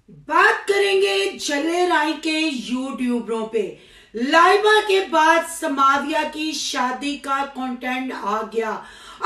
बात करेंगे जले राय के यूट्यूबरों पे। लाइबा के बाद समाविया की शादी का कंटेंट आ गया।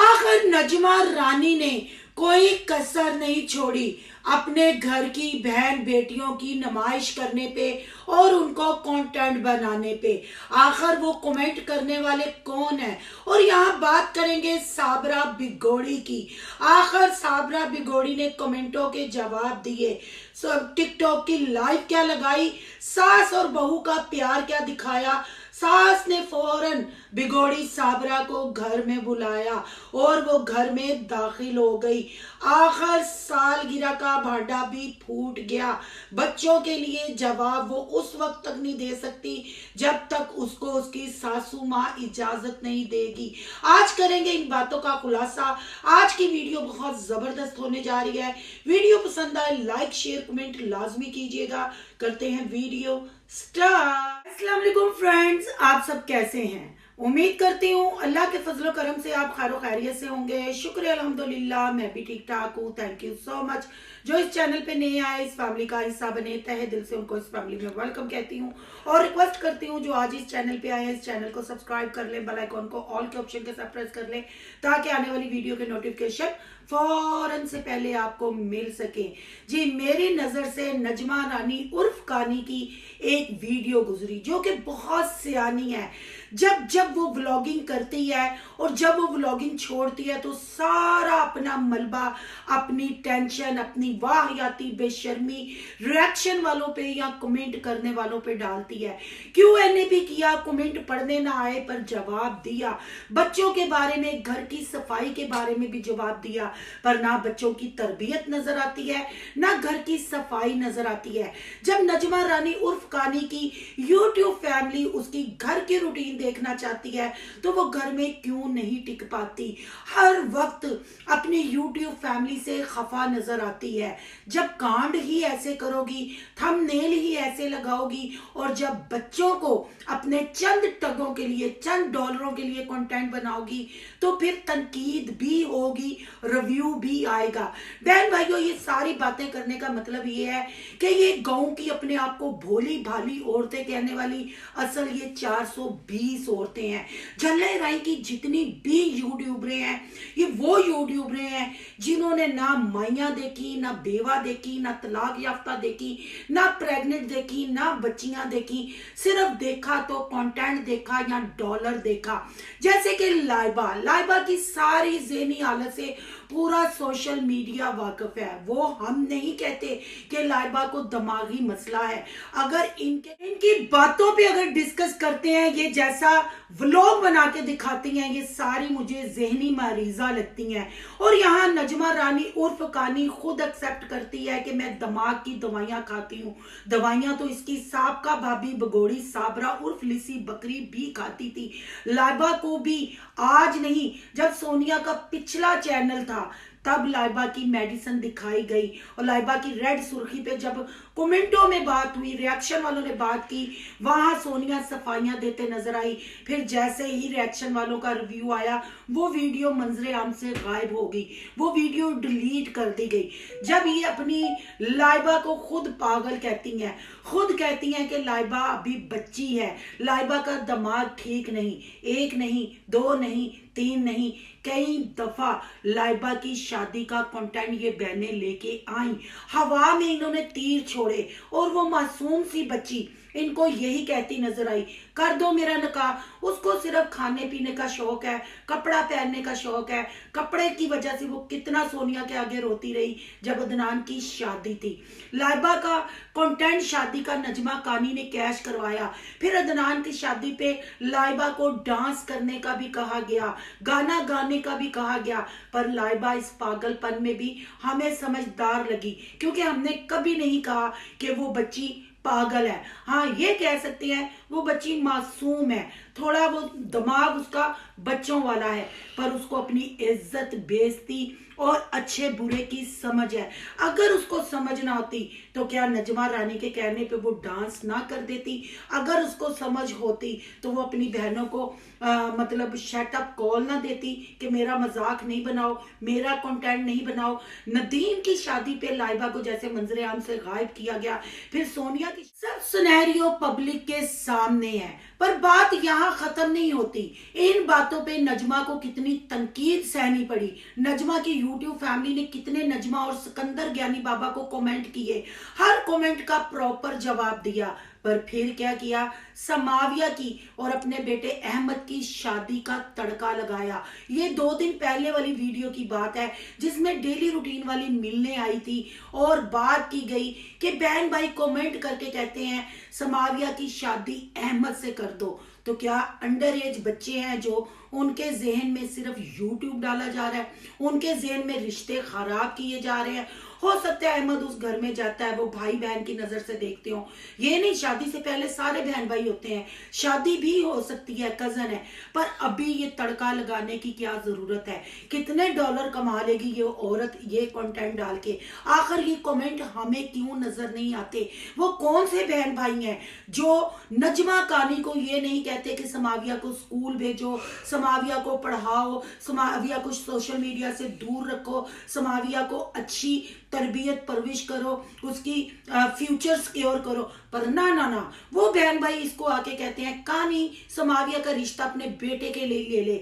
आखिर नजमा रानी ने कोई कसर नहीं छोड़ी अपने घर की बहन बेटियों की नुमाइश करने पे और उनको कंटेंट बनाने पे। आखिर वो कमेंट करने वाले कौन है? और यहाँ बात करेंगे साबरा बिगोड़ी की। आखिर साबरा बिगोड़ी ने कमेंटों के जवाब दिए, सब टिकटॉक की लाइव क्या लगाई, सास और बहू का प्यार क्या दिखाया। सास ने फौरन बिगोड़ी साबरा को घर में बुलाया और वो घर में दाखिल हो गई। आखिर सालगिरह का भांडा भी फूट गया। बच्चों के लिए जवाब वो उस वक्त तक नहीं दे सकती जब तक उसको उसकी सासू माँ इजाजत नहीं देगी। आज करेंगे इन बातों का खुलासा। आज की वीडियो बहुत जबरदस्त होने जा रही है। वीडियो पसंद आए लाइक शेयर कमेंट लाजमी कीजिएगा। करते हैं वीडियो स्टार्ट। अस्सलाम वालेकुम फ्रेंड्स, आप सब कैसे हैं? उम्मीद करती हूँ अल्लाह के फजलो करम से आप खैर खैरियत से होंगे। शुक्र अल्हम्दुलिल्लाह, मैं भी ठीक ठाक हूँ। Thank you so much. जो इस चैनल पे नए आए, इस फैमिली का हिस्सा बने, तहे दिल से उनको इस फैमिली में वेलकम कहती हूँ और रिक्वेस्ट करती हूँ जो आज इस चैनल पे आए हैं इस चैनल को सब्सक्राइब कर ले, बेल आइकॉन को ऑल के ऑप्शन के साथ प्रेस कर ले ताकि आने वाली वीडियो के नोटिफिकेशन फौरन से पहले आपको मिल सके। जी, मेरी नजर से नजमा रानी उर्फ कानी की एक वीडियो गुजरी जो कि बहुत सियानी है। जब जब वो व्लॉगिंग करती है और जब वो व्लॉगिंग छोड़ती है तो सारा अपना मलबा, अपनी टेंशन, अपनी वाहियाती बेशर्मी रिएक्शन वालों पे या कमेंट करने वालों पे डालती है। क्यूएनए भी किया, कमेंट पढ़ने ना आए पर जवाब दिया। बच्चों के बारे में, घर की सफाई के बारे में भी जवाब दिया, पर ना बच्चों की तरबियत नजर आती है ना घर की सफाई नजर आती है। जब नजमा रानी उर्फ कानी की यूट्यूब फैमिली उसकी घर की रूटीन देखना चाहती है तो वो घर में क्यों नहीं टिक पाती? हर वक्त अपनी यूट्यूब फैमिली से खफा नजर आती है। जब कांड ही ऐसे करोगी, थंबनेल ही ऐसे लगाओगी और जब बच्चों को अपने चंद टगों के लिए, चंद डॉलरों के लिए कंटेंट बनाओगी तो फिर तनकीद भी होगी, रिव्यू भी आएगा। बहन भाइयों, ये सारी बातें करने का मतलब ये है कि ये गांव की अपने आप को भोली भाली औरतें कहने वाली असल ये 420 औरतें हैं। झल्ले राय की जितनी भी यूट्यूबरें हैं ये वो यूट्यूबरें हैं जिन्होंने ना माइयां देखी, ना बेवा देखी, ना तलाक याफ्ता देखी, ना प्रेग्नेंट देखी, ना बच्चियां देखी। सिर्फ देखा तो कंटेंट देखा या डॉलर देखा। जैसे कि लाइबा की सारी ज़हनी हालत से पूरा सोशल मीडिया वाकिफ है। वो हम नहीं कहते कि लाइबा को दिमागी मसला है। अगर इनकी बातों पे अगर डिस्कस करते हैं, ये जैसा व्लॉग बना के दिखाती हैं, ये सारी मुझे जहनी मरीजा लगती हैं। और यहाँ नजमा रानी उर्फ कानी खुद एक्सेप्ट करती है कि मैं दिमाग की दवाइयां खाती हूँ। दवाइयां तो इसकी साबका भाभी बगोड़ी साबरा उर्फ लिसी बकरी भी खाती थी। लाइबा को भी आज नहीं, जब सोनिया का पिछला चैनल था तब लाइबा की मेडिसिन दिखाई गई और लाइबा की रेड सुर्खी पे जब कमेंटों में बात हुई, रिएक्शन वालों ने बात की, वहां सोनिया सफाइयां देते नजर आई। फिर जैसे ही रिएक्शन वालों का रिव्यू आया वो वीडियो मंजरे आम से गायब हो गई, वो वीडियो डिलीट कर दी गई। जब ये अपनी लाइबा को खुद पागल कहती हैं, खुद कहती हैं कि लाइबा अभी बच्ची है, लाइबा का दिमाग ठीक नहीं, एक नहीं, दो नहीं, तीन नहीं, कई दफा लाइबा की शादी का कंटेंट ये बहनें लेके आई। हवा में इन्होंने तीर छोड़े और वो मासूम सी बच्ची इनको यही कहती नजर आई, कर दो मेरा निकाह। उसको सिर्फ खाने पीने का शौक है, कपड़ा पहनने का शौक है। कपड़े की वजह से वो कितना सोनिया के आगे रोती रही जब अदनान की शादी थी। लाइबा का कंटेंट शादी का नजमा कानी ने कैश करवाया। फिर अदनान की शादी पे लाइबा को डांस करने का भी कहा गया, गाना गाने का भी कहा गया, पर लाइबा इस पागलपन में भी हमें समझदार लगी क्योंकि हमने कभी नहीं कहा कि वो बच्ची पागल है। हाँ, ये कह सकते हैं वो बच्ची मासूम है, थोड़ा वो दिमाग उसका बच्चों वाला है, पर उसको अपनी इज्जत, बेइज्जती और अच्छे बुरे की समझ है। अगर उसको समझ ना होती तो क्या नजमा रानी के कहने पे वो डांस ना कर देती? अगर उसको समझ होती तो वो अपनी बहनों को मतलब शटअप कॉल ना देती कि मेरा मजाक नहीं बनाओ, मेरा कंटेंट नहीं बनाओ। नदीम की शादी पे लाइबा को जैसे मंजरे आम से गायब किया गया, फिर सोनिया की सब सिनेरियो पब्लिक के सामने है। पर बात यहाँ खत्म नहीं होती। इन बातों पे नजमा को कितनी तनकीद सहनी पड़ी। नजमा की यूट्यूब फैमिली ने कितने नजमा और सिकंदर ज्ञानी बाबा को कमेंट किए, हर कमेंट का प्रॉपर जवाब दिया। पर फिर क्या किया, समाविया की और अपने बेटे अहमद की शादी का तड़का लगाया। ये 2 दिन पहले वाली वीडियो की बात है जिसमें डेली रूटीन वाली मिलने आई थी और बात की गई कि बहन भाई कमेंट करके कहते हैं समाविया की शादी अहमद से कर दो। तो क्या अंडर एज बच्चे हैं जो उनके जहन में सिर्फ यूट्यूब डाला जा रहा है, उनके जहन में रिश्ते खराब किए जा रहे हैं? हो सकता है अहमद उस घर में जाता है वो भाई बहन की नजर से देखते हो। ये नहीं, शादी से पहले सारे बहन भाई होते हैं, शादी भी हो सकती है, कजन है। पर अभी ये तड़का लगाने की क्या जरूरत है? कितने डॉलर कमा लेगी ये औरत ये कंटेंट डाल के? आखिर ये कमेंट हमें क्यों नजर नहीं आते? वो कौन से बहन भाई हैं जो नजमा कानी को ये नहीं कहते कि समाविया को स्कूल भेजो, समाविया को पढ़ाओ, समाविया को सोशल मीडिया से दूर रखो, समाविया को अच्छी तरबियत परविश करो, उसकी फ्यूचर सिक्योर करो? पर ना ना ना, वो बहन भाई इसको आके कहते हैं कानी समाविया का रिश्ता अपने बेटे के लिए ले ले,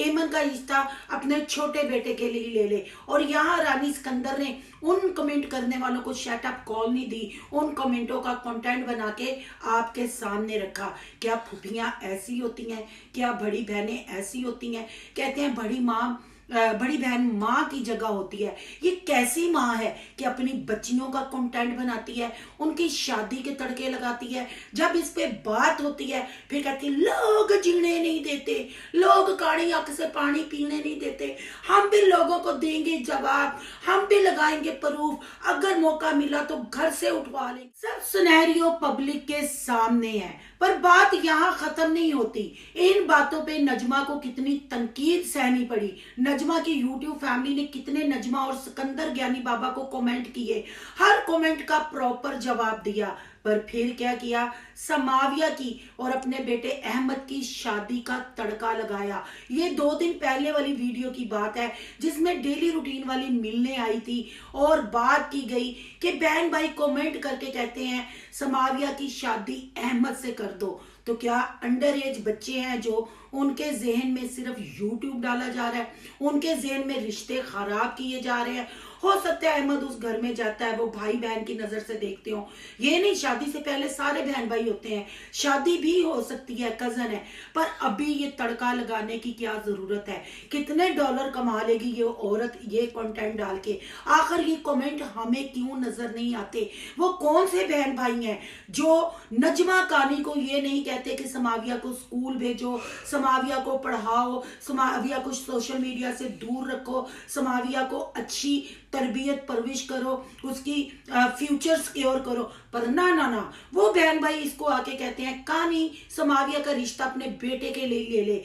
एमन का रिश्ता अपने छोटे बेटे के लिए ले ले। और यहाँ रानी सिकंदर ने उन कमेंट करने वालों को शटअप कॉल नहीं दी, उन कमेंटों का कंटेंट बना के आपके सामने रखा। क्या फुफियां ऐसी होती हैं? क्या बड़ी बहनें ऐसी होती हैं? कहते हैं बड़ी बहन माँ की जगह होती है। ये कैसी माँ है कि अपनी बच्चियों का कंटेंट बनाती है, उनकी शादी के तड़के लगाती है, जब इस पे बात होती है फिर कहती है लोग जीने नहीं देते, लोग काड़ी आंख से पानी पीने नहीं देते। हम भी लोगों को देंगे जवाब, हम भी लगाएंगे प्रूफ, अगर मौका मिला तो घर से उठवा लेंगे। सब सिनेरियो पब्लिक के सामने है। पर बात यहाँ खत्म नहीं होती। इन बातों पे नजमा को कितनी तनकीद सहनी पड़ी। नजमा की यूट्यूब फैमिली ने कितने नजमा और सिकंदर ज्ञानी बाबा को कमेंट किए, हर कमेंट का प्रॉपर जवाब दिया। पर फिर क्या किया, समाविया की और अपने बेटे अहमद की शादी का तड़का लगाया। ये 2 दिन पहले वाली वीडियो की बात है जिसमें डेली रूटीन वाली मिलने आई थी और बात की गई कि बहन भाई कमेंट करके कहते हैं समाविया की शादी अहमद से कर दो। तो क्या अंडर एज बच्चे हैं जो उनके जहन में सिर्फ यूट्यूब डाला जा रहा है, उनके जहन में रिश्ते खराब किए जा रहे हैं? हो सकता है अहमद उस घर में जाता है वो भाई बहन की नजर से देखते हो। ये नहीं, शादी से पहले सारे बहन भाई होते हैं, शादी भी हो सकती है, कजन है। पर अभी ये तड़का लगाने की क्या जरूरत है? कितने डॉलर कमा लेगी ये औरत ये कंटेंट डाल के? आखिर ये कमेंट हमें क्यों नजर नहीं आते? वो कौन से बहन भाई हैं जो नजमा कानी को ये नहीं कहते कि समाविया को स्कूल भेजो, समाविया को पढ़ाओ, समाविया को सोशल मीडिया से दूर रखो, समाविया को अच्छी तरबियत परविश करो, उसकी फ्यूचर सिक्योर करो? पर ना ना ना, वो बहन भाई इसको आके कहते हैं कानी समाविया का रिश्ता अपने बेटे के लिए ले ले,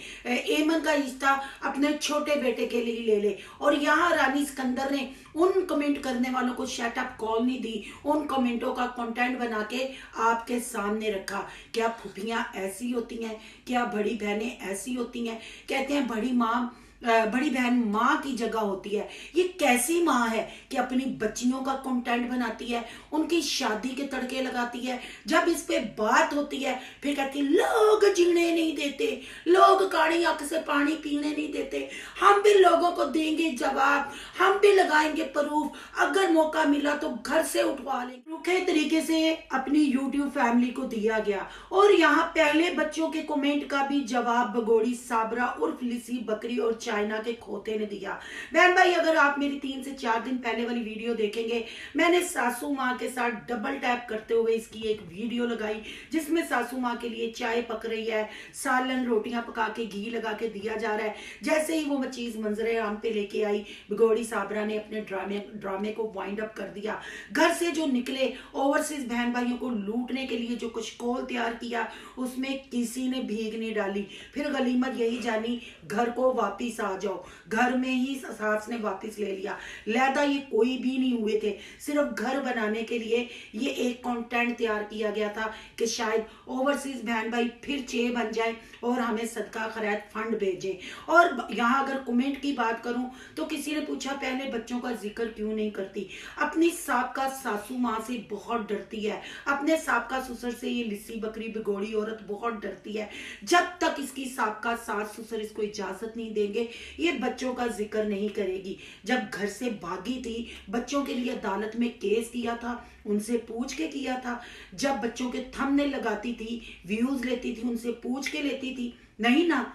एमन का रिश्ता अपने छोटे बेटे के लिए ले ले। और यहाँ रानी सिकंदर ने उन कमेंट करने वालों को शटअप कॉल नहीं दी, उन कमेंटों का कंटेंट बना के आपके सामने रखा। क्या फुफियां ऐसी होती हैं? क्या बड़ी बहनें ऐसी होती हैं? कहते हैं बड़ी बहन माँ की जगह होती है। ये कैसी माँ है कि अपनी बच्चियों का कंटेंट बनाती है, उनकी शादी के तड़के लगाती है, जब इस पे बात होती है फिर कहती है लोग जीने नहीं देते, लोग काड़ी आंख से पानी पीने नहीं देते। हम भी लोगों को देंगे जवाब, हम भी लगाएंगे प्रूफ, अगर मौका मिला तो घर से उठवा लेंगे। रूखे तरीके से अपनी यूट्यूब फैमिली को दिया गया। और यहाँ पहले बच्चों के कमेंट का भी जवाब बगोड़ी साबरा उर्फ लिसी बकरी और चाइना के खोते ने दिया। बहन भाई, अगर आप मेरी 3 से 4 दिन पहले वाली वीडियो देखेंगे, मैंने सासू माँ के साथ डबल टैप करते हुए इसकी एक वीडियो लगाई जिसमें सासू माँ के लिए चाय पक रही है, सालन रोटियां पका के घी लगा के दिया जा रहा है। जैसे ही वो चीज मंजरे आम पे लेके आई, बिगोड़ी साबरा ने अपने ड्रामे को वाइंड अप कर दिया। घर से जो निकले ओवरसीज बहन भाइयों को लूटने के लिए जो कुछ कौल तैयार किया उसमें किसी ने भीग नहीं डाली। फिर गलीमत यही जानी घर को वापिस वापिस आ जाओ। घर में ही सास ने वापिस ले लिया। लैदा ये कोई भी नहीं हुए थे, सिर्फ घर बनाने के लिए ये एक कंटेंट तैयार किया गया था कि शायद ओवरसीज बहन भाई फिर चे बन जाए और हमें सदका खैरात फंड भेजें। और यहाँ अगर कमेंट की बात करूं तो किसी ने पूछा पहले बच्चों का जिक्र क्यों नहीं करती। अपनी साबका सासू माँ से बहुत डरती है, अपने साबका ससुर से ये लिस्सी बकरी बिगोड़ी औरत बहुत डरती है। जब तक इसकी साबका सास ससुर इसको इजाजत नहीं देंगे ये बच्चों का जिक्र नहीं करेगी। जब घर से भागी थी, बच्चों के लिए अदालत में केस किया था, उनसे पूछ के किया था। जब बच्चों के थंबनेल लगाती थी, व्यूज लेती थी, उनसे पूछ के लेती थी, नहीं ना।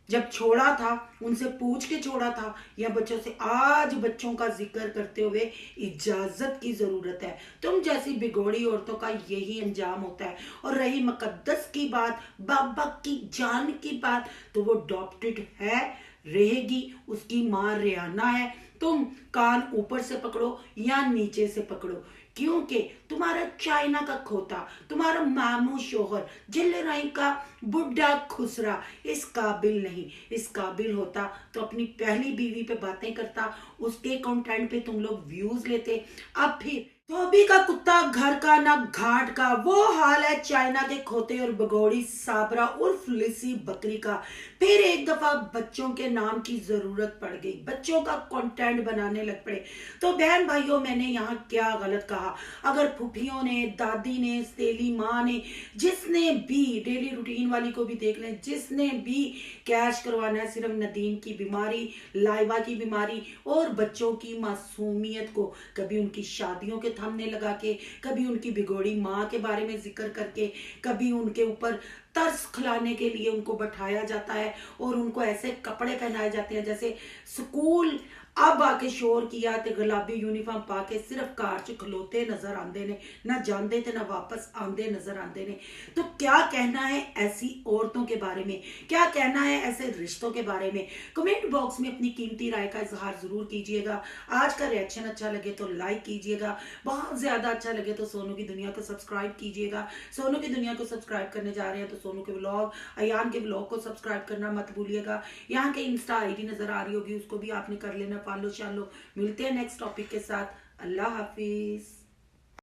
जब छोड़ा था उनसे पूछ के छोड़ा था, या बच्चों से आज बच्चों का जिक्र करते हुए इजाजत की जरूरत है। तुम जैसी बिगोड़ी औरतों का यही अंजाम होता है। और रही मुकद्दस की बात, बाबा की जान की बात, तो वो अडॉप्टेड है, रहेगी, उसकी मां रियाना है। तुम कान ऊपर से पकड़ो या नीचे से पकड़ो, क्योंकि तुम्हारा चाइना का खोता, तुम्हारा मामू शोहर जिले राई का बुढ़ा खुसरा इस काबिल नहीं। इस काबिल होता तो अपनी पहली बीवी पे बातें करता, उसके कंटेंट पे तुम लोग व्यूज लेते। अब फिर धोबी का कुत्ता घर का ना घाट का, वो हाल है चाइना के खोते और बगौड़ी साबरा उर्फ लिस्सी बकरी का। फिर एक दफा बच्चों के नाम की जरूरत पड़ गई, बच्चों का कंटेंट बनाने लग पड़े। तो बहन भाइयों, मैंने यहाँ क्या गलत कहा? अगर फूफियों ने, दादी ने, तेली माँ ने, जिसने भी डेली रूटीन वाली को भी देख लें, जिसने भी कैश करवाना है, सिर्फ नदीम की बीमारी, लाइबा की बीमारी और बच्चों की मासूमियत को कभी उनकी शादियों के थंबनेल लगा के, कभी उनकी बिगोड़ी माँ के बारे में जिक्र करके, कभी उनके ऊपर तरस खिलाने के लिए उनको बैठाया जाता है और उनको ऐसे कपड़े पहनाए जाते हैं जैसे स्कूल अब आके शोर किया ते गुलाबी यूनिफॉर्म पाके सिर्फ कार च खलोते नजर आते ने, ना जाते थे ना वापस आते नजर आते ने। तो क्या कहना है ऐसी औरतों के बारे में, क्या कहना है ऐसे रिश्तों के बारे में? कमेंट बॉक्स में अपनी कीमती राय का इजहार जरूर कीजिएगा। आज का रिएक्शन अच्छा लगे तो लाइक कीजिएगा, बहुत ज्यादा अच्छा लगे तो सोनू की दुनिया को सब्सक्राइब कीजिएगा। सोनू की दुनिया को सब्सक्राइब करने जा रहे हैं तो सोनू के व्लॉग, अयान के व्लॉग को सब्सक्राइब करना मत भूलिएगा। यहाँ के इंस्टा आईडी नजर आ रही होगी, उसको भी आपने कर लेना फॉलो शालो। मिलते हैं नेक्स्ट टॉपिक के साथ। अल्लाह हाफिज।